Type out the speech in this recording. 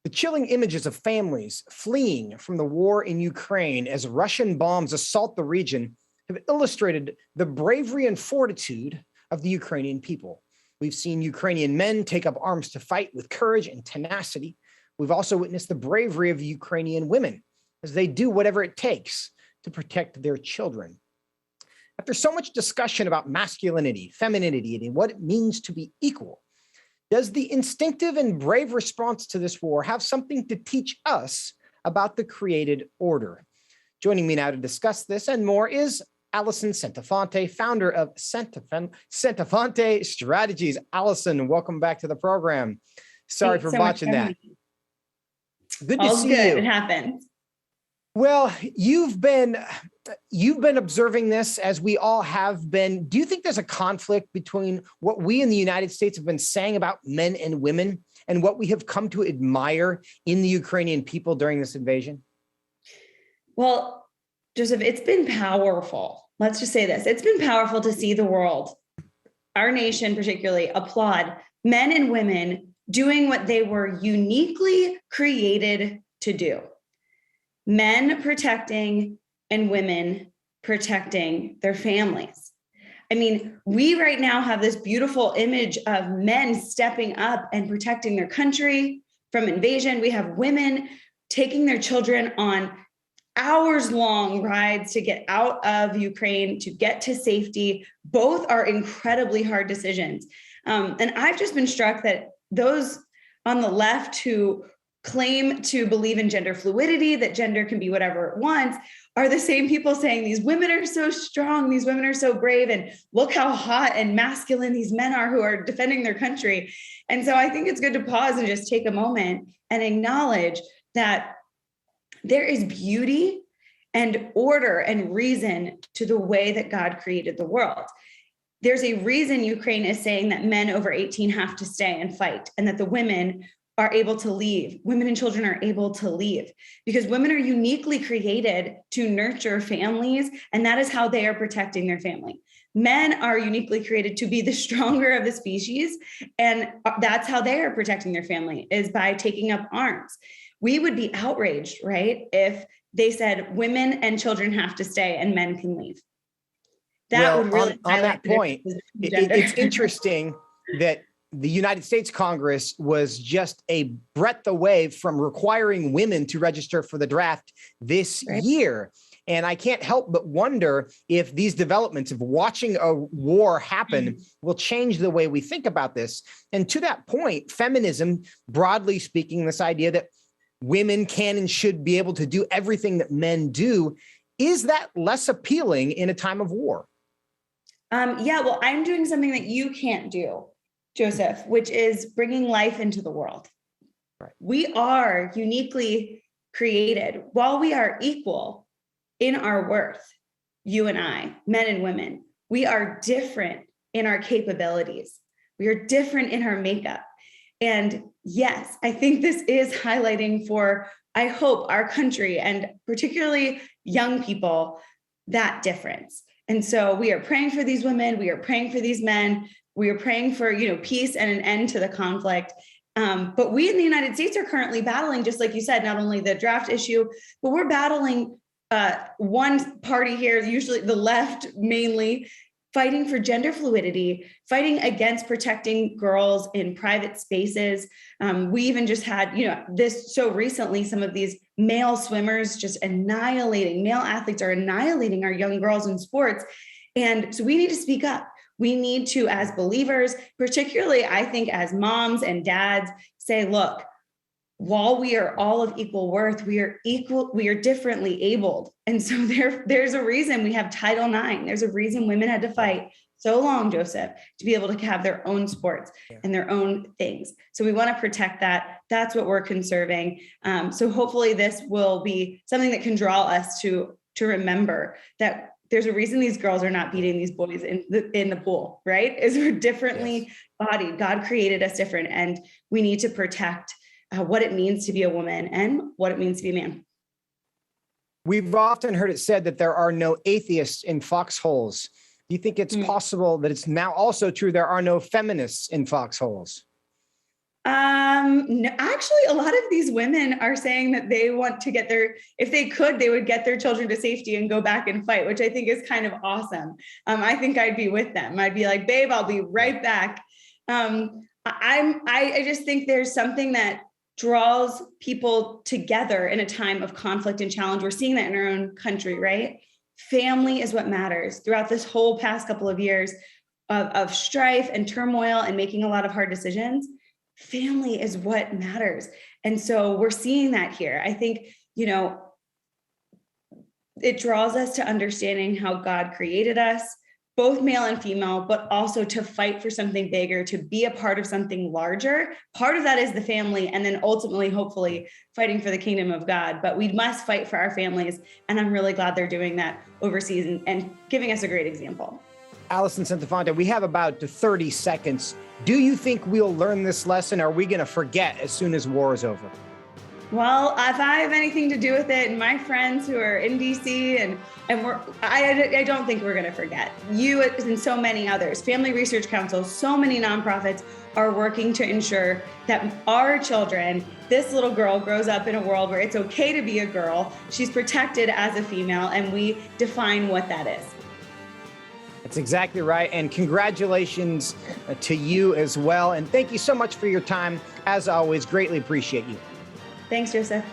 The chilling images of families fleeing from the war in Ukraine as Russian bombs assault the region have illustrated the bravery and fortitude of the Ukrainian people. We've seen Ukrainian men take up arms to fight with courage and tenacity. We've also witnessed the bravery of Ukrainian women as they do whatever it takes to protect their children. After so much discussion about masculinity, femininity, and what it means to be equal, does the instinctive and brave response to this war have something to teach us about the created order? Joining me now to discuss this and more is Alison Centofante, founder of Centofante Strategies. Alison, welcome back to the program. Sorry for botching that. Good to see you. It happens. Well, you've been observing this as we all have been. Do you think there's a conflict between what we in the United States have been saying about men and women and what we have come to admire in the Ukrainian people during this invasion? Well, Joseph, it's been powerful. Let's just say this. It's been powerful to see the world, our nation particularly, applaud men and women doing what they were uniquely created to do. Men protecting and women protecting their families. I mean, we right now have this beautiful image of men stepping up and protecting their country from invasion. We have women taking their children on hours-long rides to get out of Ukraine, to get to safety. Both are incredibly hard decisions. And I've just been struck that those on the left who claim to believe in gender fluidity, that gender can be whatever it wants, are the same people saying these women are so strong, these women are so brave, and look how hot and masculine these men are who are defending their country. And so I think it's good to pause and just take a moment and acknowledge that there is beauty and order and reason to the way that God created the world. There's a reason Ukraine is saying that men over 18 have to stay and fight, and that the women are able to leave. Women and children are able to leave because women are uniquely created to nurture families, and that is how they are protecting their family. Men are uniquely created to be the stronger of the species, and that's how they are protecting their family, is by taking up arms. We would be outraged, right, if they said women and children have to stay and men can leave. That would really on that point, it's interesting that the United States Congress was just a breath away from requiring women to register for the draft this year. And I can't help but wonder if these developments of watching a war happen will change the way we think about this. And to that point, feminism, broadly speaking, this idea that women can and should be able to do everything that men do, is that less appealing in a time of war? Yeah, well, I'm doing something that you can't do, Joseph, which is bringing life into the world. Right. We are uniquely created. While we are equal in our worth, you and I, men and women, we are different in our capabilities. We are different in our makeup. And yes, I think this is highlighting for, I hope, our country and particularly young people, that difference. And so we are praying for these women. We are praying for these men. We are praying for, peace and an end to the conflict. But we in the United States are currently battling, just like you said, not only the draft issue, but we're battling one party here, usually the left mainly, fighting for gender fluidity, fighting against protecting girls in private spaces. We even just had, this so recently, some of these male swimmers just male athletes are annihilating our young girls in sports. And so we need to speak up. We need to, as believers, particularly, I think, as moms and dads, say, look, while we are all of equal worth, we are differently abled. And so there's a reason we have Title IX. There's a reason women had to fight so long, Joseph, to be able to have their own sports and their own things. So we want to protect that. That's what we're conserving. So hopefully this will be something that can draw us to remember that there's a reason these girls are not beating these boys in the pool, right? Is we're differently bodied. God created us different, and we need to protect what it means to be a woman and what it means to be a man. We've often heard it said that there are no atheists in foxholes. Do you think it's possible that it's now also true there are no feminists in foxholes? No, actually, a lot of these women are saying that they want to get if they could, they would get their children to safety and go back and fight, which I think is kind of awesome. I think I'd be with them. I'd be like, babe, I'll be right back. I just think there's something that draws people together in a time of conflict and challenge. We're seeing that in our own country, right? Family is what matters throughout this whole past couple of years of strife and turmoil and making a lot of hard decisions. Family is what matters. And so we're seeing that here. I think, it draws us to understanding how God created us, both male and female, but also to fight for something bigger, to be a part of something larger. Part of that is the family, and then ultimately, hopefully, fighting for the kingdom of God. But we must fight for our families. And I'm really glad they're doing that overseas and giving us a great example. Alison Centofante, we have about 30 seconds. Do you think we'll learn this lesson? Or are we going to forget as soon as war is over? Well, if I have anything to do with it, and my friends who are in DC, I don't think we're going to forget. You and so many others, Family Research Council, so many nonprofits are working to ensure that our children, this little girl grows up in a world where it's okay to be a girl. She's protected as a female, and we define what that is. That's exactly right. And congratulations to you as well. And thank you so much for your time. As always, greatly appreciate you. Thanks, Joseph.